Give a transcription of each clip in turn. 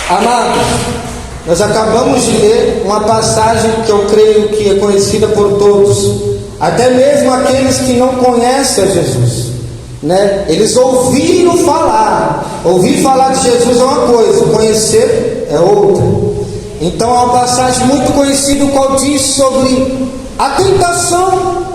Amados, nós acabamos de ler uma passagem que eu creio que é conhecida por todos, até mesmo aqueles que não conhecem a Jesus, né? Eles ouviram falar. Ouvir falar de Jesus é uma coisa, conhecer é outra. Então é uma passagem muito conhecida, o qual diz sobre a tentação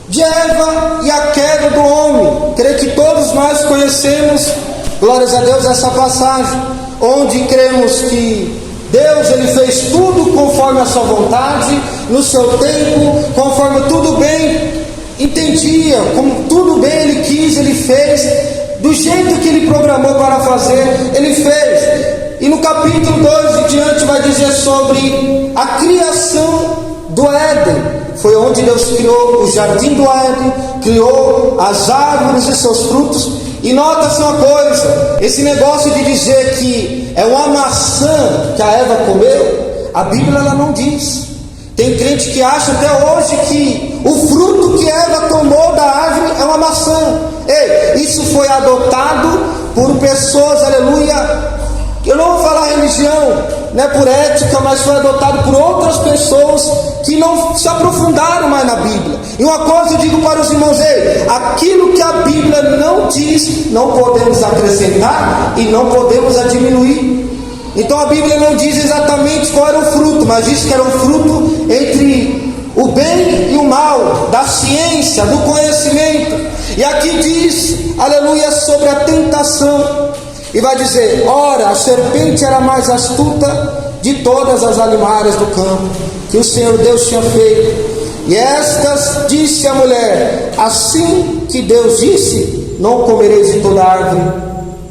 de Eva e a queda do homem. Creio que todos nós conhecemos, glórias a Deus, essa passagem, onde cremos que Deus, Ele fez tudo conforme a sua vontade, no seu tempo, conforme tudo bem entendia, como tudo bem Ele quis, Ele fez, do jeito que Ele programou para fazer, Ele fez. E no capítulo 2 em diante vai dizer sobre a criação do Éden. Foi onde Deus criou o jardim do Éden, criou as árvores e seus frutos. E nota-se uma coisa, esse negócio de dizer que é uma maçã que a Eva comeu, a Bíblia ela não diz. Tem crente que acha até hoje que o fruto que Eva tomou da árvore é uma maçã. Ei, isso foi adotado por pessoas, aleluia, eu não vou falar religião, né, por ética, mas foi adotado por outras pessoas que não se aprofundaram mais na Bíblia. E uma coisa eu digo para os irmãos: ei, aquilo que a Bíblia não diz, não podemos acrescentar e não podemos diminuir. Então a Bíblia não diz exatamente qual era o fruto, mas diz que era um fruto entre o bem e o mal, da ciência, do conhecimento. E aqui diz, aleluia, sobre a tentação. E vai dizer: ora, a serpente era mais astuta de todas as animais do campo que o Senhor Deus tinha feito. E estas disse a mulher: assim que Deus disse, não comereis de toda árvore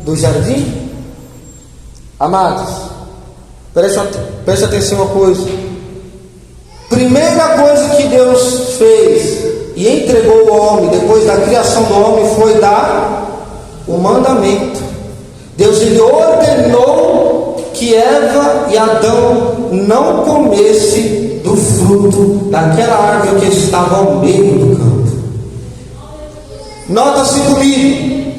do jardim? Amados, preste atenção uma coisa. Primeira coisa que Deus fez e entregou ao homem, depois da criação do homem, foi dar o mandamento. Deus ele ordenou que Eva e Adão não comessem do fruto daquela árvore que estava ao meio do campo. Nota-se comigo,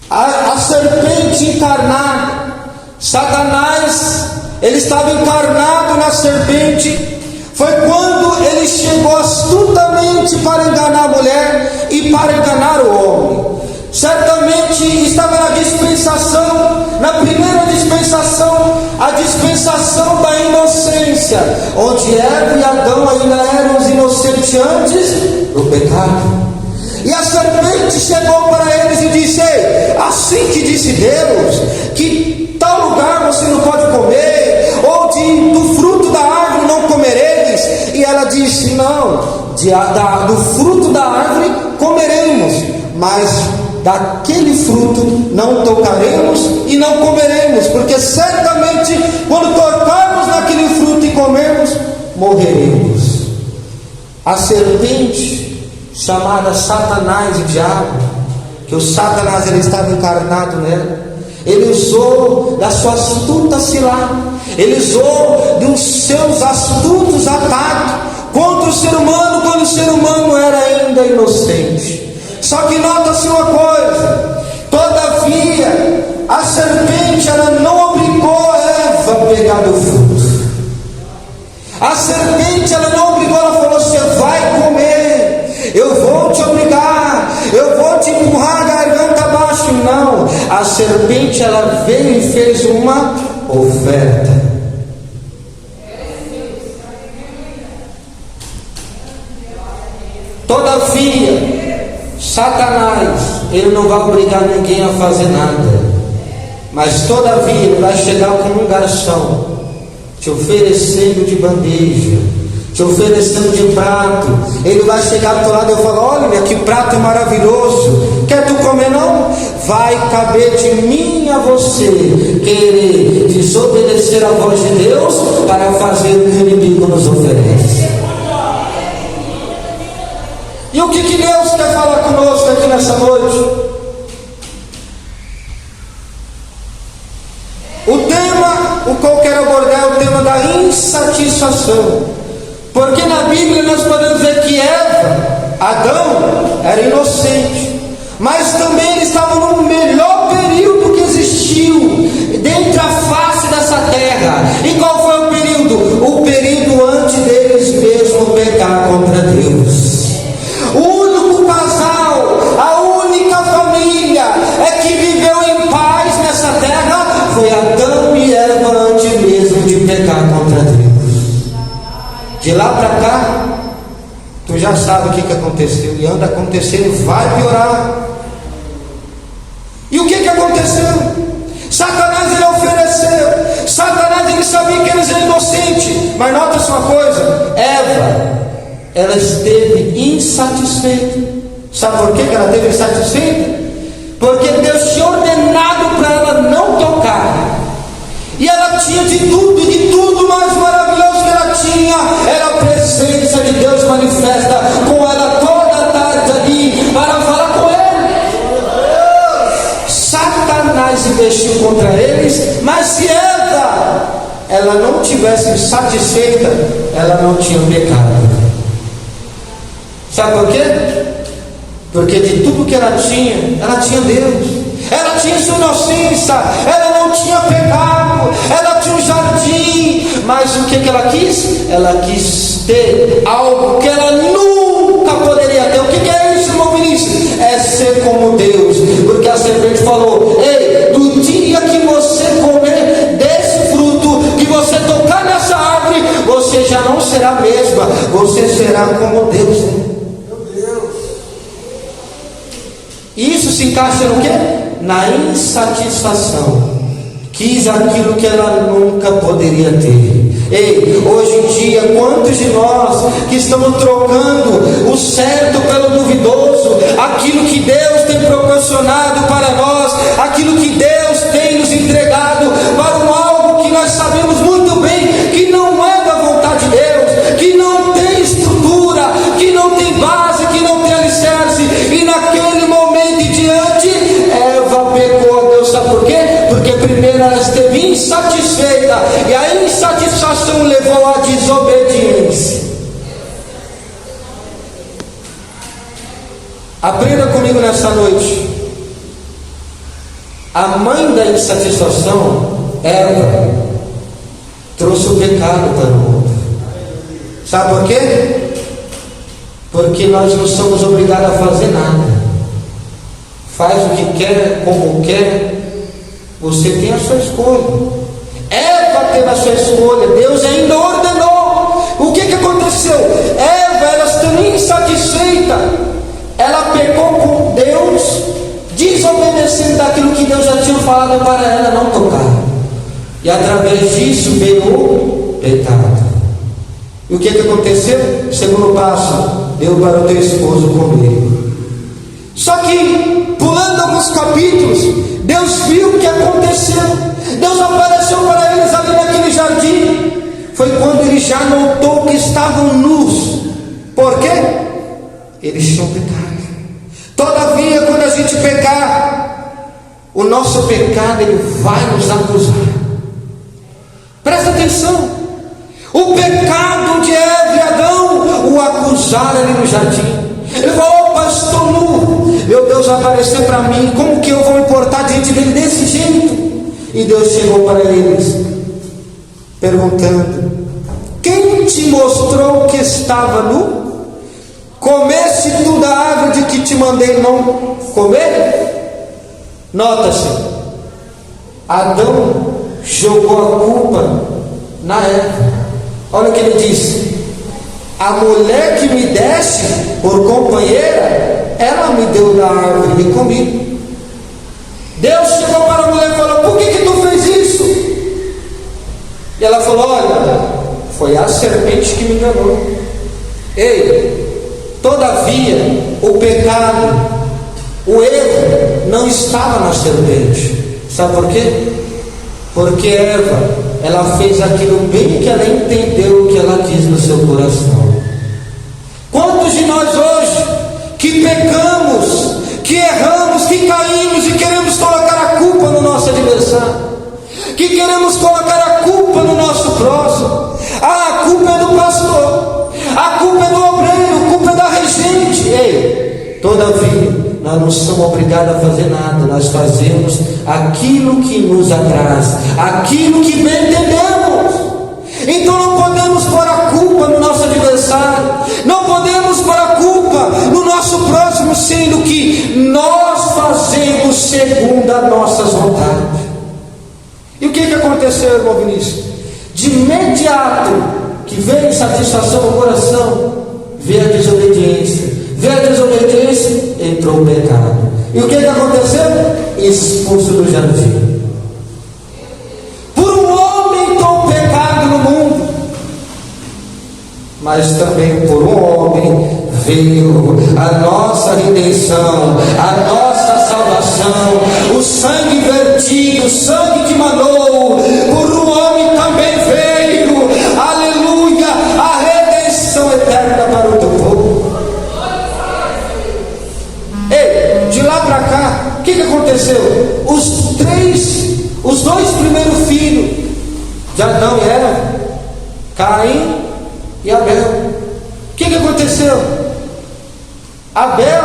a serpente encarnada, Satanás, ele estava encarnado na serpente. Foi quando ele chegou astutamente para enganar a mulher e para enganar o homem. Certamente estava na dispensação, na primeira dispensação, a dispensação da inocência, onde Eva e Adão ainda eram os inocentes antes do pecado. E a serpente chegou para eles e disse: ei, assim que disse Deus, que tal lugar você não pode comer, ou do fruto da árvore não comereis. E ela disse: não, do fruto da árvore comeremos, mas daquele fruto não tocaremos e não comeremos, porque certamente quando tocarmos naquele fruto e comermos, morreremos. A serpente, chamada Satanás e Diabo, que o Satanás ele estava encarnado nela, ele usou da sua astuta cilada, ele usou dos seus astutos ataques contra o ser humano, quando o ser humano era ainda inocente. Só que nota-se uma coisa: todavia a serpente ela não obrigou Eva a pegar do fruto. A serpente ela não obrigou, ela falou: você vai comer, eu vou te obrigar, eu vou te empurrar a garganta abaixo. Não, a serpente ela veio e fez uma oferta. Todavia Satanás, ele não vai obrigar ninguém a fazer nada, mas todavia ele vai chegar como um garçom, te oferecendo de bandeja, te oferecendo de prato. Ele vai chegar do teu lado e falar: olha que prato maravilhoso, quer tu comer não? Vai caber de mim a você querer desobedecer a voz de Deus para fazer o que o inimigo nos oferece. E o que Deus quer falar conosco aqui nessa noite? O tema, o qual eu quero abordar, é o tema da insatisfação. Porque na Bíblia nós podemos ver que Eva, Adão, era inocente, mas também eles estavam no melhor período que existiu aconteceu, e anda acontecendo, e vai piorar. E o que aconteceu? Satanás ele ofereceu. Satanás ele sabia que eles eram inocentes. Mas nota-se uma coisa: Eva, ela esteve insatisfeita. Sabe por que ela esteve insatisfeita? Porque Deus tinha ordenado para ela não tocar. E ela tinha de tudo, e de tudo mais maravilhoso que ela tinha era a presença de Deus manifesta com ela toda a tarde ali para falar com ele. Satanás investiu contra eles, mas se ela não tivesse satisfeita, ela não tinha pecado. Sabe por quê? Porque de tudo que ela tinha Deus. Ela tinha sua inocência, ela não tinha pecado, ela tinha um jardim. Mas o que ela quis? Ela quis ter algo que ela nunca poderia ter. O que é isso, irmão Vinícius? É ser como Deus. Porque a serpente falou: ei, do dia que você comer desse fruto, que você tocar nessa árvore, você já não será a mesma, você será como Deus. Isso se encaixa no quê? Na insatisfação. Quis aquilo que ela nunca poderia ter. Ei, hoje em dia, quantos de nós que estamos trocando o certo pelo duvidoso, aquilo que Deus tem proporcionado para nós, aquilo que Deus tem nos entregado para um algo que nós sabemos muito bem que não é da vontade de Deus, que não tem estrutura, que não tem base, que não tem alicerce. E naquele momento em diante, Eva pecou a Deus. Sabe por quê? Porque primeiro ela esteve insatisfeita, e a insatisfação levou à desobediência. Aprenda comigo nessa noite: a mãe da insatisfação, Eva, trouxe o pecado para o mundo. Sabe por quê? Porque nós não somos obrigados a fazer nada. Faz o que quer, como quer. Você tem a sua escolha. Eva teve a sua escolha. Deus ainda ordenou. O que aconteceu? Eva, ela estando insatisfeita, ela pecou com Deus, desobedecendo daquilo que Deus já tinha falado para ela não tocar. E através disso veio o pecado. E o que aconteceu? Segundo passo: deu para o teu esposo comer. Só que, pulando alguns capítulos, Deus viu o que aconteceu. Deus apareceu para eles ali naquele jardim. Foi quando ele já notou que estavam nus. Por quê? Eles tinham pecado. Todavia, quando a gente pecar, o nosso pecado ele vai nos acusar. Presta atenção. O pecado de Eva e Adão o acusaram ali no jardim. Ele falou: opa, estou nu. Meu Deus apareceu para mim. Como que eu vou me portar diante dele desse jeito? E Deus chegou para eles perguntando: quem te mostrou que estava nu? Comeste tu da árvore de que te mandei não comer? Nota-se, Adão jogou a culpa na Eva. Olha o que ele disse: a mulher que me deste por companheira, ela me deu da árvore e comi. Deus chegou para a mulher e falou: por que tu fez isso? E ela falou: olha, foi a serpente que me enganou. Ei, todavia o pecado, o erro não estava na serpente. Sabe por quê? Porque Eva, ela fez aquilo bem que ela entendeu o que ela quis no seu coração. Quantos de nós hoje que pecamos, que erramos, que caímos e queremos colocar a culpa no nosso adversário, que queremos colocar a culpa no nosso próximo? Ah, a culpa é do pastor, a culpa é do obreiro, a culpa é da regente. Ei, todavia nós não somos obrigados a fazer nada. Nós fazemos aquilo que nos apraz, aquilo que bem entendemos. Então não podemos pôr a culpa no nosso adversário, não podemos pôr a culpa no nosso próximo, sendo que nós fazemos segundo as nossas vontades. E o que aconteceu, irmão Vinícius? De imediato que veio insatisfação no coração, veio a desobediência, 3 entrou o pecado. E o que aconteceu? Expulso do jardim. Por um homem entrou o pecado no mundo, mas também por um homem veio a nossa redenção, a nossa salvação, o sangue vertido, o sangue que manou, por um homem também veio, aleluia, a redenção eterna para o teu povo. Ei, de lá para cá, o que aconteceu? Os dois primeiros filhos de Adão e Eva, Caim e Abel, o que aconteceu? Abel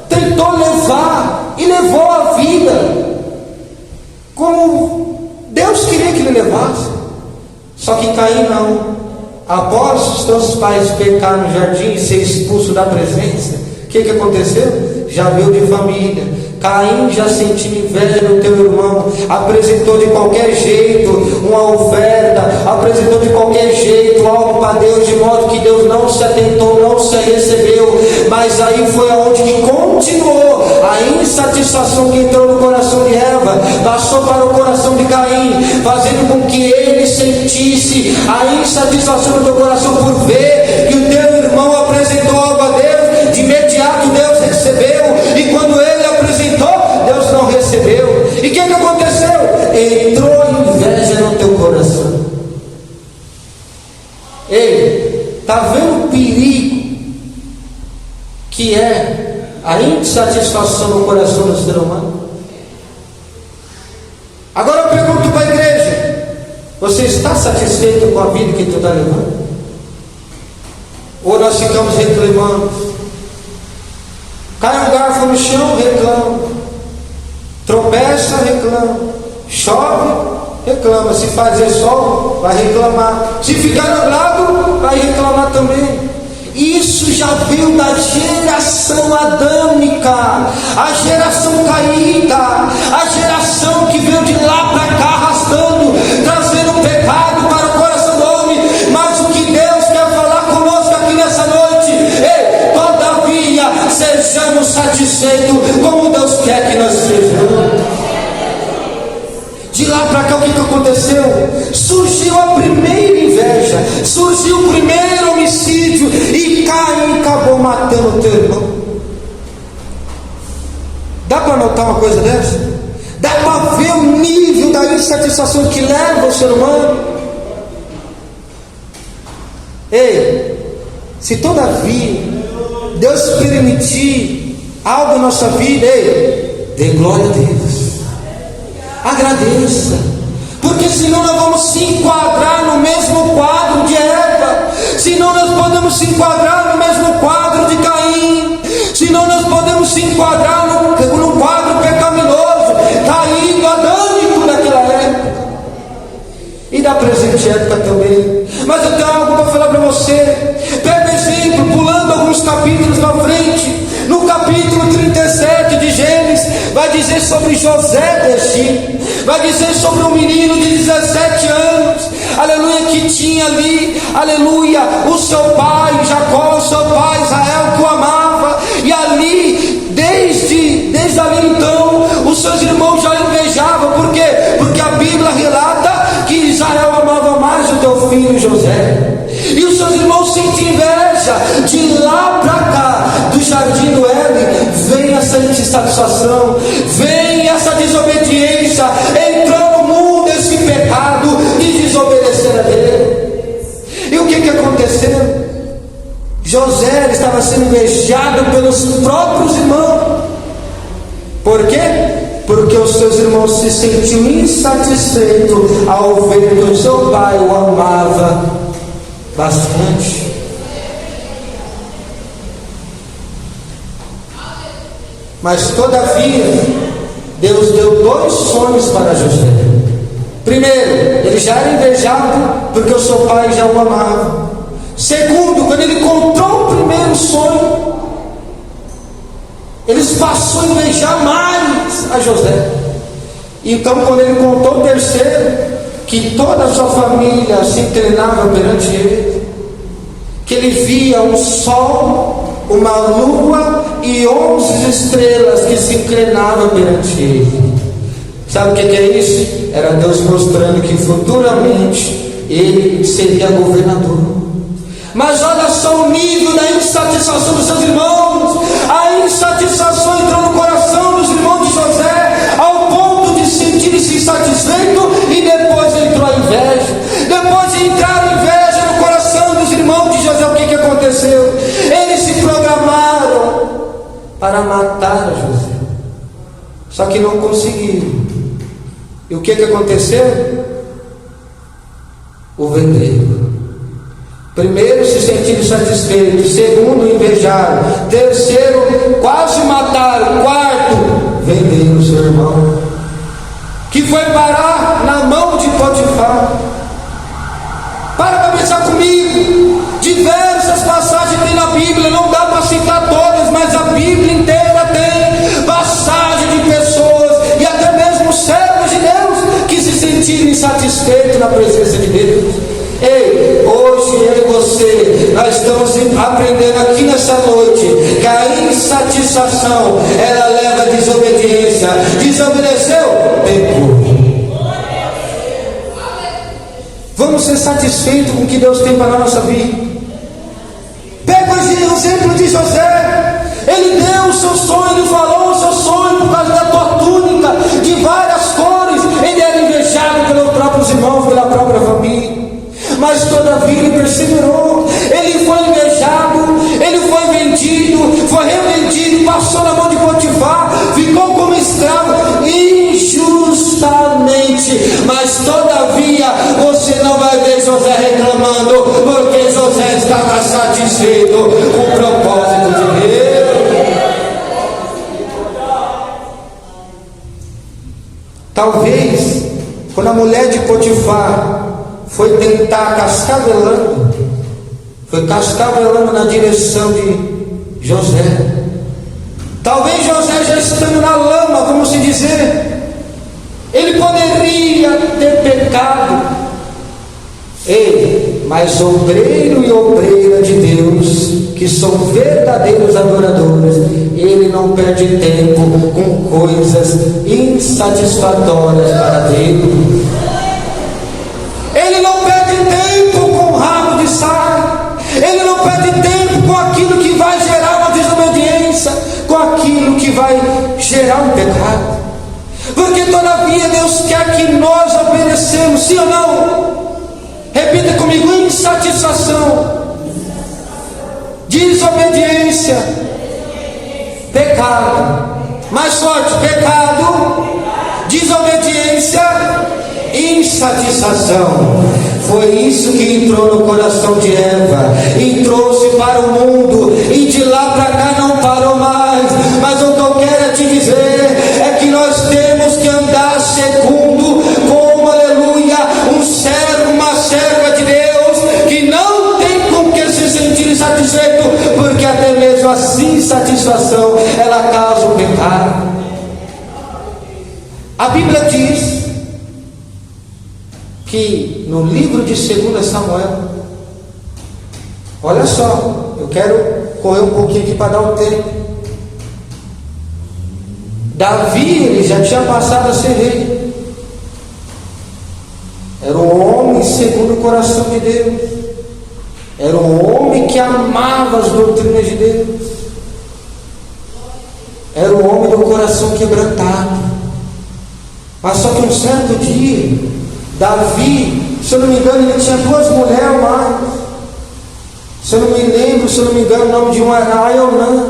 tentou levar e levou a vida como Deus queria que ele levasse. Só que Caim não. Após os teus pais pecar no jardim e ser expulso da presença, o que aconteceu? Já veio de família. Caim já sentiu inveja do teu irmão, apresentou de qualquer jeito uma oferta, apresentou de qualquer jeito algo para Deus, de modo que Deus não se atentou, não se recebeu. Mas aí foi aonde que continuou a insatisfação que entrou no coração de Eva, passou para o coração de Caim, fazendo com que ele sentisse a insatisfação do teu coração por ver que o teu irmão apresentou algo a Deus. De imediato Deus recebeu, e quando ele apresentou, Deus não recebeu. E o que aconteceu? Entrou inveja no teu coração. Ei, está vendo o perigo que é a insatisfação no coração do ser humano? Agora eu pergunto para a igreja: você está satisfeito com a vida que tu está levando? Ou nós ficamos reclamando? Cai um garfo no chão, reclama. Tropeça, reclama. Chove, reclama. Se fazer sol, vai reclamar. Se ficar nublado, vai reclamar também. Isso já veio da geração adâmica, a geração caída, a geração que veio de lá para cá arrastando, trazendo pecado para o coração do homem. Mas o que Deus quer falar conosco aqui nessa noite: ei, todavia sejamos satisfeitos como Deus quer que nós sejamos. De lá para cá, o que aconteceu? Surgiu a primeira inveja, surgiu o primeiro homicídio, e Caim acabou matando o teu irmão. Dá para notar uma coisa dessa? Dá para ver o nível da insatisfação que leva o ser humano? Ei, se todavia Deus permitir algo na nossa vida, ei, dê glória a Deus, agradeça, porque senão nós vamos se enquadrar no mesmo quadro de Eva, senão nós podemos se enquadrar no mesmo quadro de Caim, senão nós podemos se enquadrar no quadro pecaminoso, caído, adâmico daquela época, e da presente época também. Mas eu tenho algo para falar para você. Pega exemplo, pulando alguns capítulos na frente, no capítulo 37 de Gênesis, vai dizer sobre José do Egito, vai dizer sobre um menino de 17 anos, aleluia, que tinha ali, aleluia, o seu pai Jacó, o seu pai Israel, que o amava, e ali, desde ali então, os seus irmãos já invejavam. Por quê? Porque a Bíblia relata que Israel amava mais o teu filho José, e os seus irmãos sentem inveja. De lá para cá, do jardim do Éden, vem essa insatisfação, vem essa desobediência, entrou no mundo esse pecado de desobedecer a Deus. E o que aconteceu? José estava sendo invejado pelos próprios irmãos. Por quê? Porque os seus irmãos se sentiam insatisfeitos ao ver que o seu pai o amava bastante. Mas todavia, Deus deu 2 sonhos para José. Primeiro, ele já era invejado porque o seu pai já o amava. Segundo, quando ele encontrou o primeiro sonho, ele passou a invejar mais a José. Então, quando ele contou o terceiro, que toda a sua família se inclinava perante ele, que ele via um sol, uma lua e 11 estrelas que se inclinavam perante ele. Sabe o que é isso? Era Deus mostrando que futuramente ele seria governador. Mas olha só o nível da insatisfação dos seus irmãos. A insatisfação entrou no coração dos irmãos de José, ao ponto de sentir-se insatisfeito, e depois entrou a inveja. Depois de entrar a inveja no coração dos irmãos de José, o que aconteceu? Eles se programaram para matar José, só que não conseguiram. E o que aconteceu? O venderam. Primeiro, se sentiram satisfeitos. Segundo, invejaram. Terceiro, quase mataram. Quarto, venderam o seu irmão, que foi parar na mão de Potifar. Para pensar comigo. Diversas passagens tem na Bíblia, não dá para citar todas, mas a Bíblia inteira tem passagem de pessoas, e até mesmo servos de Deus, que se sentiram insatisfeitos na presença de Deus. Ei, hoje eu e você, nós estamos aprendendo aqui nessa noite que a insatisfação, ela leva a desobediência. Desobedeceu, pecou. Vamos ser satisfeitos com o que Deus tem para a nossa vida. Pega o exemplo de José. Ele deu o seu sonho, ele falou o seu sonho por causa da tua túnica de várias cores. Ele era invejado pelos próprios irmãos, pela própria família, mas todavia ele perseverou. Ele foi invejado, ele foi vendido, foi revendido, passou na mão de Potifar, ficou como escravo injustamente. Mas todavia você não vai ver José reclamando, porque José estava satisfeito com o propósito de Deus. Talvez quando a mulher de Potifar foi tentar cascavelando na direção de José, talvez José já estando na lama, vamos se dizer, ele poderia ter pecado. Ei, mas obreiro e obreira de Deus, que são verdadeiros adoradores, ele não perde tempo com coisas insatisfatórias para Deus. Ele não perde tempo com rabo de saia. Ele não perde tempo com aquilo que vai gerar uma desobediência, com aquilo que vai gerar um pecado. Porque todavia Deus quer que nós obedecemos, sim ou não? Repita comigo: insatisfação, desobediência, pecado. Mais forte: pecado, desobediência, insatisfação. Foi isso que entrou no coração de Eva e trouxe para o mundo, e de lá para cá não parou mais. Mas o que eu quero te dizer é que nós temos que andar segundo, como, aleluia, um servo, uma serva de Deus, que não tem com que se sentir insatisfeito, porque até mesmo a insatisfação, ela causa o pecado. A Bíblia diz que no livro de 2 Samuel, olha só, eu quero correr um pouquinho aqui para dar o tempo. Davi, ele já tinha passado a ser rei, era um homem segundo o coração de Deus, era um homem que amava as doutrinas de Deus, era um homem do coração quebrantado. Mas só que um certo dia, Davi, se eu não me engano, ele tinha 2 mulheres mais. Se eu não me lembro, se eu não me engano, o nome de uma era Aionã.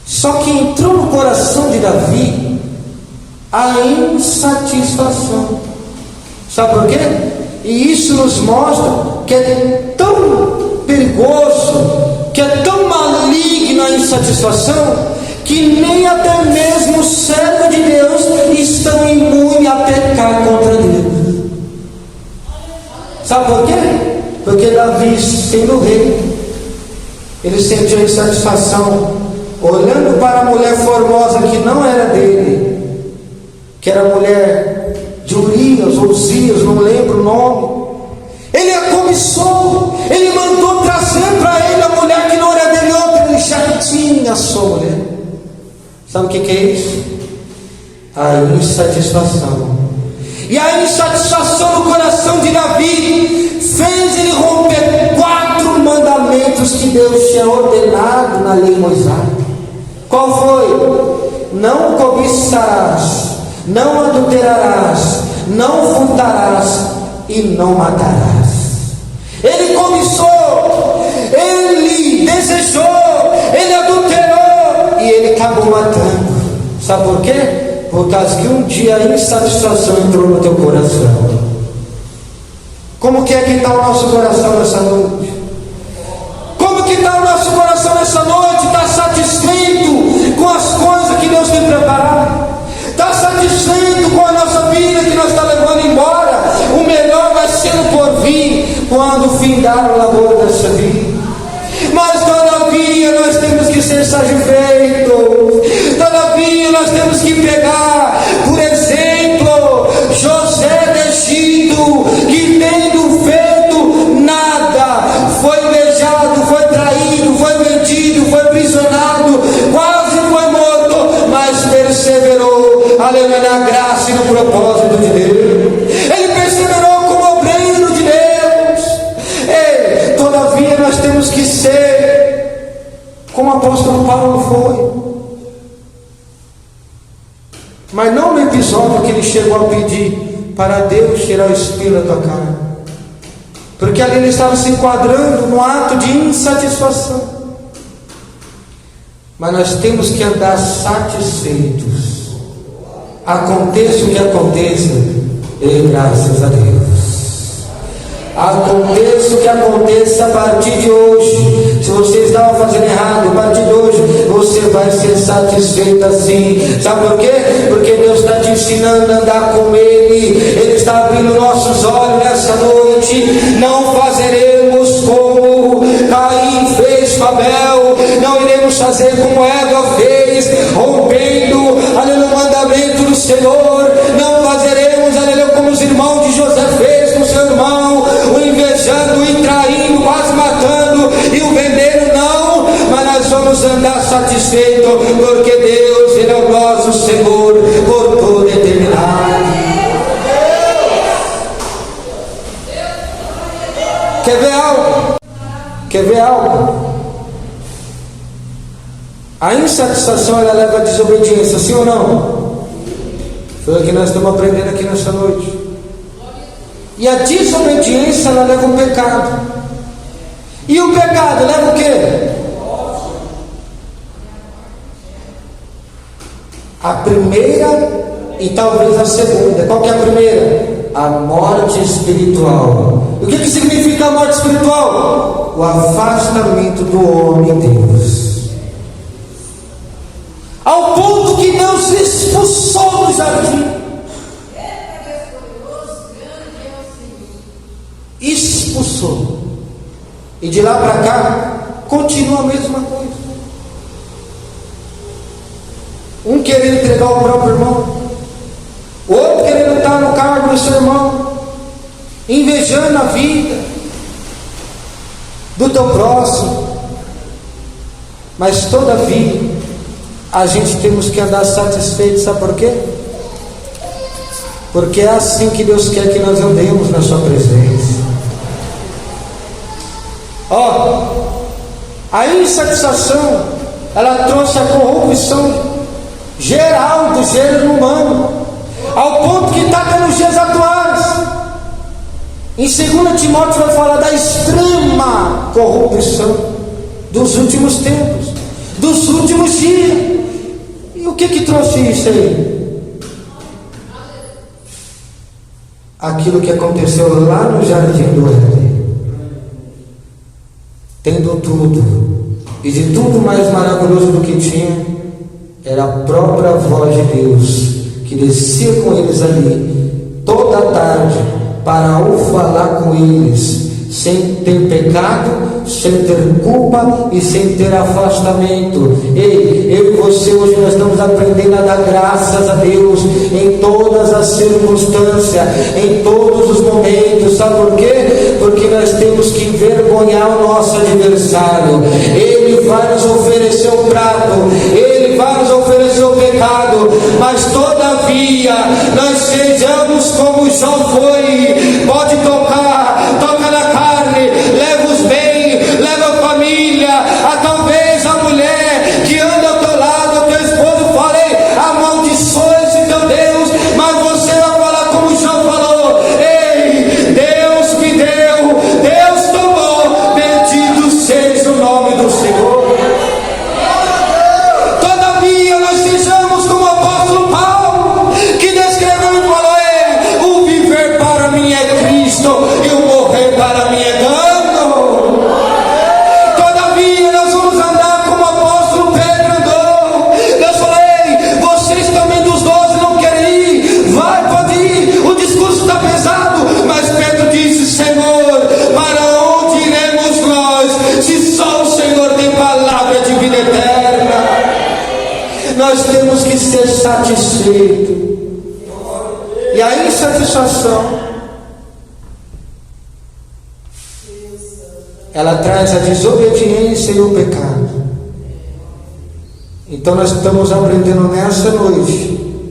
Só que entrou no coração de Davi a insatisfação. Sabe por quê? E isso nos mostra que é tão perigoso, que é tão maligna a insatisfação, que nem até mesmo os servos de Deus estão imunes a pecar contra Deus. Sabe por quê? Porque Davi, sendo rei, ele sentiu insatisfação, olhando para a mulher formosa que não era dele, que era a mulher de Urias ou Uzias, não lembro o nome. Ele a cobiçou, ele mandou trazer para ele a mulher que não era dele, outra, ele já tinha nem a sua mulher. Sabe o que é isso? A insatisfação. E a insatisfação no coração de Davi fez ele romper 4 mandamentos que Deus tinha ordenado na lei mosaica. Qual foi? Não cobiçarás, não adulterarás, não furtarás e não matarás. Ele cobiçou, ele desejou, ele adulterou e ele acabou matando. Sabe por quê? Por causa que um dia a insatisfação entrou no teu coração. Como que está o nosso coração nessa noite? Como que está o nosso coração nessa noite? Está satisfeito com as coisas que Deus tem preparado? Está satisfeito com a nossa vida que nós estamos levando embora? O melhor vai ser por vir quando findar o labor dessa vida. Mas todavia nós temos que ser satisfeitos. Todavia nós temos que pegar, por exemplo, José do Egito, que tendo feito nada, foi invejado, foi traído, foi vendido, foi prisionado, quase foi morto, mas perseverou, aleluia, na graça e no propósito de Deus. Ele perseverou como obreiro de Deus. Todavia nós temos que ser como o apóstolo Paulo foi. Mas não no episódio que ele chegou a pedir para Deus tirar o espinho da tua carne, porque ali ele estava se enquadrando no ato de insatisfação. Mas nós temos que andar satisfeitos, aconteça o que aconteça, graças a Deus. Aconteça o que aconteça a partir de hoje. Se você estava fazendo errado, a partir de hoje você vai ser satisfeito assim. Sabe por quê? Porque Deus está te ensinando a andar com Ele. Ele está abrindo nossos olhos nessa noite. Não fazeremos como Caim fez com Abel. Não iremos fazer como Eva fez, rompendo, aleluia, o mandamento do Senhor. Não fazeremos, aleluia, como os irmãos de José fez com seu irmão, o invejando, o traindo, quase matando e o vendendo, não. Mas nós vamos andar satisfeitos, porque Deus, Ele é o nosso Senhor por toda a eternidade. Quer ver algo? Quer ver algo? A insatisfação, ela leva a desobediência, sim ou não? Foi o que nós estamos aprendendo aqui nessa noite. E a desobediência, ela leva o pecado. E o pecado leva o quê? A primeira e talvez a segunda. Qual que é a primeira? A morte espiritual. O que significa a morte espiritual? O afastamento do homem de Deus. Ao ponto que Deus expulsou do jardim. Expulsou. E de lá para cá continua a mesma coisa. Um querendo entregar o próprio irmão, o outro querendo estar no cargo do seu irmão, invejando a vida do teu próximo. Mas todavia a gente temos que andar satisfeito. Sabe por quê? Porque é assim que Deus quer que nós andemos na sua presença. A insatisfação, ela trouxe a corrupção geral do gênero humano, ao ponto que está até nos dias atuais. Em 2 Timóteo vai falar da extrema corrupção dos últimos tempos, dos últimos dias. E o que trouxe isso aí? Aquilo que aconteceu lá no jardim do Éden. Tendo tudo, e de tudo mais maravilhoso do que tinha, era a própria voz de Deus, que descia com eles ali, toda a tarde, para ou falar com eles, sem ter pecado, sem ter culpa e sem ter afastamento. Ei, eu e você hoje nós estamos aprendendo a dar graças a Deus em todas as circunstâncias, em todos os momentos. Sabe por quê? Porque nós temos que envergonhar o nosso adversário. Ele vai nos oferecer um prato, ele vai nos oferecer o pecado, mas todavia nós sejamos como Jó foi. Pode tocar, toca na carne, leva os bens, leva a família, talvez a mulher que anda ao teu lado, teu esposo fale amaldiçoe esse teu Deus, mas você vai falar como Jó falou: ei, Deus me deu, Deus tomou, bendito seja o nome do Senhor. Todavia nós sejamos como o apóstolo Paulo, que descreveu e falou: ei, o viver para mim é Cristo e o morrer para mim é ganho. Todavia nós vamos andar como o apóstolo Pedro andou. Deus falou: ei, vocês também dos 12 não querem ir? Vai, pode ir, o discurso está pesado. Mas Pedro disse: Senhor, para onde iremos nós, se só o Senhor tem palavra de vida eterna? Nós temos que ser satisfeitos. E a insatisfação, ela traz a desobediência e o pecado. Então nós estamos aprendendo nessa noite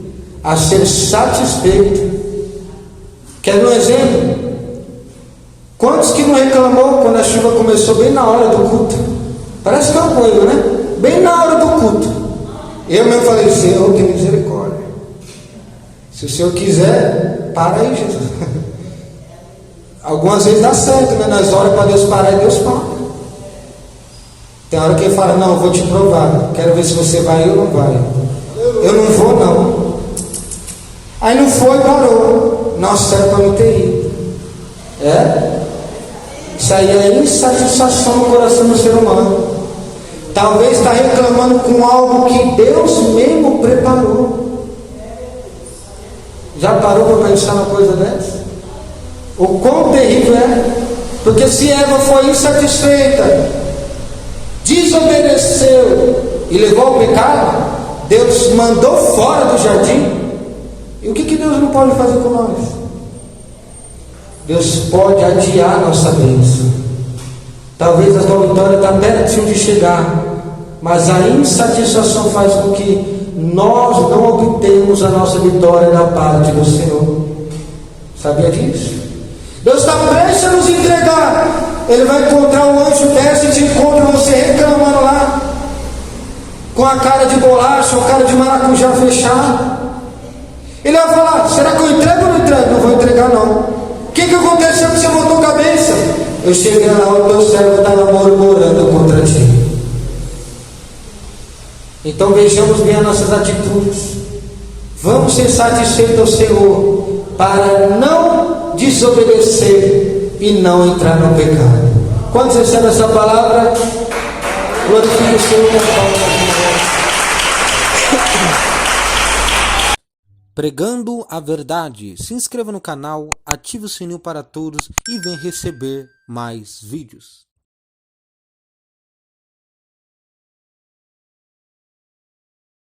a ser satisfeito. Quer um exemplo? Quantos que não reclamou quando a chuva começou bem na hora do culto? Parece que é um coelho, né? Bem na hora do culto. Eu mesmo falei: Senhor, tem misericórdia. Se o Senhor quiser, para aí, Jesus. Algumas vezes dá certo, né? Nós oramos para Deus parar e Deus para. Tem hora que ele fala: não, eu vou te provar, quero ver se você vai ou não vai. Eu não vou, não. Aí não foi, parou. Nossa, era para me ter ido. Isso aí é insatisfação no coração do ser humano. Talvez está reclamando com algo que Deus mesmo preparou. Já parou para pensar numa coisa dessa? O quão terrível é? Porque se Eva foi insatisfeita, desobedeceu e levou ao pecado, Deus mandou fora do jardim. E o que Deus não pode fazer com nós? Deus pode adiar nossa bênção. Talvez a tua vitória está pertinho de chegar, mas a insatisfação faz com que nós não obtemos a nossa vitória da parte do Senhor. Sabia disso? Deus está prestes a nos entregar. Ele vai encontrar o anjo, desce e te encontra você reclamando lá, com a cara de bolacha, ou a cara de maracujá fechada. Ele vai falar: será que eu entrego ou não entrego? Não vou entregar, não. O que aconteceu que você botou a cabeça? Eu cheguei lá, o teu servo estava murmurando contra ti. Então vejamos bem as nossas atitudes. Vamos ser satisfeitos ao Senhor, para não desobedecer e não entrar no pecado. Quando recebe essa palavra, glorifique o Senhor com palmas. Pregando a verdade. Se inscreva no canal, ative o sininho para todos e venha receber mais vídeos.